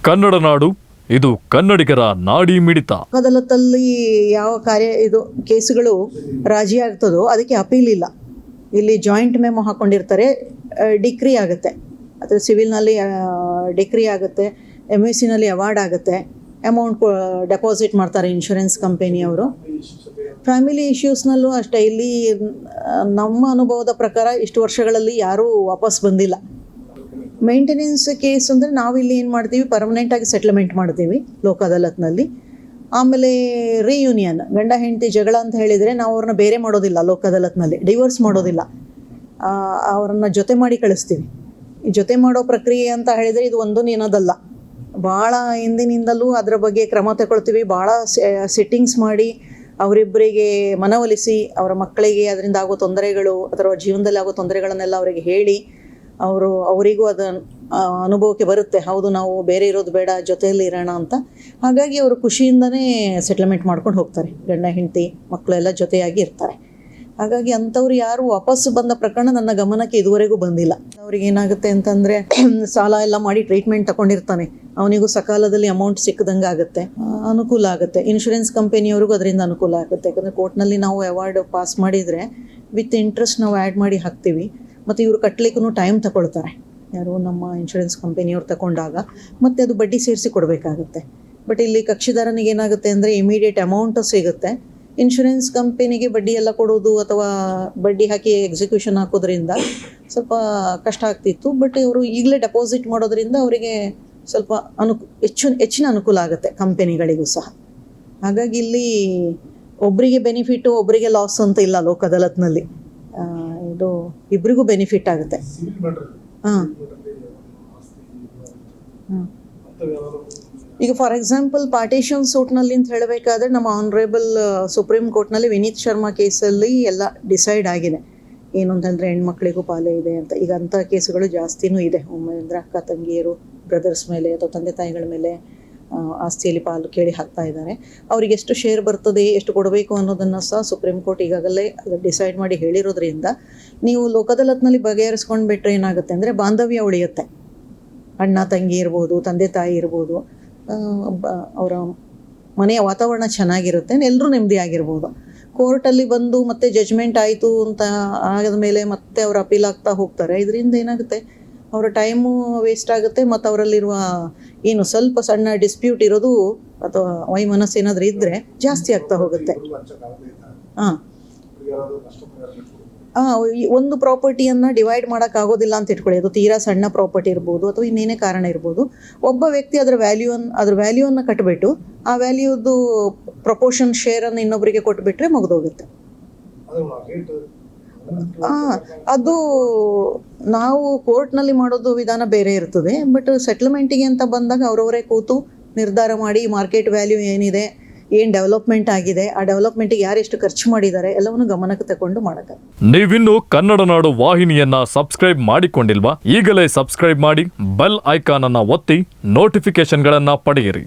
ಕನ್ನಡ ನಾಡು, ಇದು ಕನ್ನಡಿಗರ ನಾಡಿ ಮಿಡಿತ. ಅದಾಲತಲ್ಲಿ ಯಾವ ಇದು ಕೇಸುಗಳು ರಾಜಿ ಆಗ್ತದೋ ಅದಕ್ಕೆ ಅಪೀಲ್ ಇಲ್ಲ. ಇಲ್ಲಿ ಜಾಯಿಂಟ್ ಮೆಮೊ ಹಾಕ್ಕೊಂಡಿರ್ತಾರೆ, ಡಿಕ್ರಿ ಆಗುತ್ತೆ. ಅದು ಸಿವಿಲ್ನಲ್ಲಿ ಡಿಕ್ರಿ ಆಗುತ್ತೆ, MSCನಲ್ಲಿ ಅವಾರ್ಡ್ ಆಗುತ್ತೆ, ಅಮೌಂಟ್ ಡೆಪಾಸಿಟ್ ಮಾಡ್ತಾರೆ ಇನ್ಶೂರೆನ್ಸ್ ಕಂಪನಿಯವರು. ಫ್ಯಾಮಿಲಿ ಇಶ್ಯೂಸ್ನಲ್ಲೂ ಅಷ್ಟೇ. ಇಲ್ಲಿ ನಮ್ಮ ಅನುಭವದ ಪ್ರಕಾರ ಇಷ್ಟು ವರ್ಷಗಳಲ್ಲಿ ಯಾರೂ ವಾಪಸ್ ಬಂದಿಲ್ಲ. ಮೇಂಟೆನೆನ್ಸ್ ಕೇಸ್ ಅಂದರೆ ನಾವಿಲ್ಲಿ ಏನು ಮಾಡ್ತೀವಿ, ಪರ್ಮನೆಂಟಾಗಿ ಸೆಟ್ಲ್ಮೆಂಟ್ ಮಾಡ್ತೀವಿ ಲೋಕ ಅದಾಲತ್ನಲ್ಲಿ. ಆಮೇಲೆ ರಿಯೂನಿಯನ್, ಗಂಡ ಹೆಂಡತಿ ಜಗಳ ಅಂತ ಹೇಳಿದರೆ ನಾವು ಅವ್ರನ್ನ ಬೇರೆ ಮಾಡೋದಿಲ್ಲ. ಲೋಕ ಅದಾಲತ್ನಲ್ಲಿ ಡಿವೋರ್ಸ್ ಮಾಡೋದಿಲ್ಲ, ಅವರನ್ನು ಜೊತೆ ಮಾಡಿ ಕಳಿಸ್ತೀವಿ. ಈ ಜೊತೆ ಮಾಡೋ ಪ್ರಕ್ರಿಯೆ ಅಂತ ಹೇಳಿದರೆ ಇದು ಒಂದು ಏನದಲ್ಲ, ಭಾಳ ಹಿಂದಿನಿಂದಲೂ ಅದರ ಬಗ್ಗೆ ಕ್ರಮ ತಗೊಳ್ತೀವಿ. ಭಾಳ ಸಿಟ್ಟಿಂಗ್ಸ್ ಮಾಡಿ ಅವರಿಬ್ಬರಿಗೆ ಮನವೊಲಿಸಿ, ಅವರ ಮಕ್ಕಳಿಗೆ ಅದರಿಂದ ಆಗೋ ತೊಂದರೆಗಳು ಅಥವಾ ಜೀವನದಲ್ಲಿ ಆಗೋ ತೊಂದರೆಗಳನ್ನೆಲ್ಲ ಅವರಿಗೆ ಹೇಳಿ ಅವರಿಗೂ ಅದು ಅನುಭವಕ್ಕೆ ಬರುತ್ತೆ, ಹೌದು ನಾವು ಬೇರೆ ಇರೋದು ಬೇಡ, ಜೊತೆಯಲ್ಲಿ ಇರೋಣ ಅಂತ. ಹಾಗಾಗಿ ಅವರು ಖುಷಿಯಿಂದನೇ ಸೆಟ್ಲ್ಮೆಂಟ್ ಮಾಡ್ಕೊಂಡು ಹೋಗ್ತಾರೆ. ಗಂಡ ಹೆಂಡತಿ ಮಕ್ಕಳೆಲ್ಲ ಜೊತೆಯಾಗಿ ಇರ್ತಾರೆ. ಹಾಗಾಗಿ ಅಂಥವ್ರು ಯಾರು ವಾಪಸ್ ಬಂದ ಪ್ರಕರಣ ನನ್ನ ಗಮನಕ್ಕೆ ಇದುವರೆಗೂ ಬಂದಿಲ್ಲ. ಅವ್ರಿಗೆ ಏನಾಗುತ್ತೆ ಅಂತಂದರೆ, ಸಾಲ ಎಲ್ಲ ಮಾಡಿ ಟ್ರೀಟ್ಮೆಂಟ್ ತಗೊಂಡಿರ್ತಾನೆ, ಅವನಿಗೂ ಸಕಾಲದಲ್ಲಿ ಅಮೌಂಟ್ ಸಿಕ್ಕದಂಗೆ ಆಗುತ್ತೆ, ಅನುಕೂಲ ಆಗುತ್ತೆ. ಇನ್ಶೂರೆನ್ಸ್ ಕಂಪನಿಯವ್ರಿಗೂ ಅದರಿಂದ ಅನುಕೂಲ ಆಗುತ್ತೆ. ಯಾಕಂದರೆ ಕೋರ್ಟ್ನಲ್ಲಿ ನಾವು ಅವಾರ್ಡ್ ಪಾಸ್ ಮಾಡಿದರೆ ವಿತ್ ಇಂಟ್ರೆಸ್ಟ್ ನಾವು ಆ್ಯಡ್ ಮಾಡಿ ಹಾಕ್ತೀವಿ. ಮತ್ತು ಇವರು ಕಟ್ಟಲಿಕ್ಕೂ ಟೈಮ್ ತಗೊಳ್ತಾರೆ, ಯಾರು ನಮ್ಮ ಇನ್ಶೂರೆನ್ಸ್ ಕಂಪನಿಯವ್ರು ತಗೊಂಡಾಗ ಮತ್ತೆ ಅದು ಬಡ್ಡಿ ಸೇರಿಸಿ ಕೊಡಬೇಕಾಗುತ್ತೆ. ಬಟ್ ಇಲ್ಲಿ ಕಕ್ಷಿದಾರನಿಗೆ ಏನಾಗುತ್ತೆ ಅಂದರೆ ಇಮಿಡಿಯೇಟ್ ಅಮೌಂಟು ಸಿಗುತ್ತೆ. ಇನ್ಶೂರೆನ್ಸ್ ಕಂಪನಿಗೆ ಬಡ್ಡಿ ಎಲ್ಲ ಕೊಡೋದು ಅಥವಾ ಬಡ್ಡಿ ಹಾಕಿ ಎಕ್ಸಿಕ್ಯೂಷನ್ ಹಾಕೋದ್ರಿಂದ ಸ್ವಲ್ಪ ಕಷ್ಟ ಆಗ್ತಿತ್ತು. ಬಟ್ ಇವರು ಈಗಲೇ ಡೆಪಾಸಿಟ್ ಮಾಡೋದ್ರಿಂದ ಅವರಿಗೆ ಸ್ವಲ್ಪ ಹೆಚ್ಚಿನ ಅನುಕೂಲ ಆಗುತ್ತೆ ಕಂಪನಿಗಳಿಗೂ ಸಹ. ಹಾಗಾಗಿ ಇಲ್ಲಿ ಒಬ್ಬರಿಗೆ ಬೆನಿಫಿಟ್ಟು ಒಬ್ಬರಿಗೆ ಲಾಸ್ ಅಂತ ಇಲ್ಲ. ಲೋಕ ಅದಾಲತ್ನಲ್ಲಿ ಇದು ಇಬ್ಬರಿಗೂ ಬೆನಿಫಿಟ್ ಆಗುತ್ತೆ. ಹಾಂ ಈಗ ಫಾರ್ ಎಕ್ಸಾಂಪಲ್ ಪಾರ್ಟಿಷನ್ ಸೂಟ್ನಲ್ಲಿ ಅಂತ ಹೇಳಬೇಕಾದ್ರೆ ನಮ್ಮ ಆನರೇಬಲ್ ಸುಪ್ರೀಂ ಕೋರ್ಟ್ನಲ್ಲಿ ವಿನೀತ್ ಶರ್ಮಾ ಕೇಸಲ್ಲಿ ಎಲ್ಲ ಡಿಸೈಡ್ ಆಗಿದೆ. ಏನು ಅಂತಂದರೆ ಹೆಣ್ಮಕ್ಳಿಗೂ ಪಾಲೇ ಇದೆ ಅಂತ. ಈಗ ಅಂಥ ಕೇಸುಗಳು ಜಾಸ್ತಿನೂ ಇದೆ. ಒಮ್ಮೆ ಅಕ್ಕ ತಂಗಿಯರು ಬ್ರದರ್ಸ್ ಮೇಲೆ ಅಥವಾ ತಂದೆ ತಾಯಿಗಳ ಮೇಲೆ ಆಸ್ತಿಯಲ್ಲಿ ಪಾಲು ಕೇಳಿ ಹಾಕ್ತಾ ಇದ್ದಾರೆ. ಅವ್ರಿಗೆ ಎಷ್ಟು ಶೇರ್ ಬರ್ತದೆ, ಎಷ್ಟು ಕೊಡಬೇಕು ಅನ್ನೋದನ್ನು ಸಹ ಸುಪ್ರೀಂ ಕೋರ್ಟ್ ಈಗಾಗಲೇ ಡಿಸೈಡ್ ಮಾಡಿ ಹೇಳಿರೋದ್ರಿಂದ ನೀವು ಲೋಕ ಅದಾಲತ್ನಲ್ಲಿ ಬಗೆಹರಿಸ್ಕೊಂಡು ಬಿಟ್ಟರೆ ಏನಾಗುತ್ತೆ ಅಂದರೆ ಬಾಂಧವ್ಯ ಉಳಿಯುತ್ತೆ. ಅಣ್ಣ ತಂಗಿ ಇರ್ಬೋದು, ತಂದೆ ತಾಯಿ ಇರ್ಬೋದು, ಅವರ ಮನೆಯ ವಾತಾವರಣ ಚೆನ್ನಾಗಿರುತ್ತೆ, ಎಲ್ಲರೂ ನೆಮ್ಮದಿಯಾಗಿರ್ಬೋದು. ಕೋರ್ಟಲ್ಲಿ ಬಂದು ಮತ್ತೆ ಜಜ್ಮೆಂಟ್ ಆಯಿತು ಅಂತ ಆದ ಮೇಲೆ ಮತ್ತೆ ಅವರು ಅಪೀಲ್ ಆಗ್ತಾ ಹೋಗ್ತಾರೆ. ಇದರಿಂದ ಏನಾಗುತ್ತೆ, ಅವರ ಟೈಮು ವೇಸ್ಟ್ ಆಗುತ್ತೆ. ಮತ್ತು ಅವರಲ್ಲಿರುವ ಏನು ಸ್ವಲ್ಪ ಸಣ್ಣ ಡಿಸ್ಪ್ಯೂಟ್ ಇರೋದು ಅಥವಾ ವೈಮನಸ್ಸು ಏನಾದರೂ ಇದ್ದರೆ ಜಾಸ್ತಿ ಆಗ್ತಾ ಹೋಗುತ್ತೆ. ಹಾಂ ಒಂದು ಪ್ರಾಪರ್ಟಿಯನ್ನು ಡಿವೈಡ್ ಮಾಡೋಕ್ಕಾಗೋದಿಲ್ಲ ಅಂತ ಇಟ್ಕೊಳ್ಳಿ. ಅದು ತೀರಾ ಸಣ್ಣ ಪ್ರಾಪರ್ಟಿ ಇರ್ಬೋದು ಅಥವಾ ಇನ್ನೇನೇ ಕಾರಣ ಇರ್ಬೋದು. ಒಬ್ಬ ವ್ಯಕ್ತಿ ಅದರ ವ್ಯಾಲ್ಯೂವನ್ನು ಕಟ್ಟಿಬಿಟ್ಟು ಆ ವ್ಯಾಲ್ಯೂದು ಪ್ರಪೋರ್ಷನ್ ಶೇರನ್ನು ಇನ್ನೊಬ್ಬರಿಗೆ ಕೊಟ್ಟುಬಿಟ್ರೆ ಮುಗಿದೋಗುತ್ತೆ. ಅದು ನಾವು ಕೋರ್ಟ್ನಲ್ಲಿ ಮಾಡೋದು ವಿಧಾನ ಬೇರೆ ಇರ್ತದೆ. ಬಟ್ ಸೆಟ್ಲ್ಮೆಂಟಿಗೆ ಅಂತ ಬಂದಾಗ ಅವರವರೇ ಕೂತು ನಿರ್ಧಾರ ಮಾಡಿ ಮಾರ್ಕೆಟ್ ವ್ಯಾಲ್ಯೂ ಏನಿದೆ, ಏನು ಡೆವಲಪ್ಮೆಂಟ್ ಆಗಿದೆ, ಆ ಡೆವಲಪ್ಮೆಂಟಿಗೆ ಯಾರೆಷ್ಟು ಖರ್ಚು ಮಾಡಿದ್ದಾರೆ ಎಲ್ಲವನ್ನು ಗಮನಕ್ಕೆ ತಗೊಂಡು ಮಾಡೋಕ್ಕೆ. ನೀವಿನ್ನು ಕನ್ನಡ ನಾಡು ವಾಹಿನಿಯನ್ನ ಸಬ್ಸ್ಕ್ರೈಬ್ ಮಾಡಿಕೊಂಡಿಲ್ವಾ? ಈಗಲೇ ಸಬ್ಸ್ಕ್ರೈಬ್ ಮಾಡಿ, ಬೆಲ್ ಐಕಾನ್ ಅನ್ನ ಒತ್ತಿ ನೋಟಿಫಿಕೇಶನ್ಗಳನ್ನ ಪಡೆಯಿರಿ.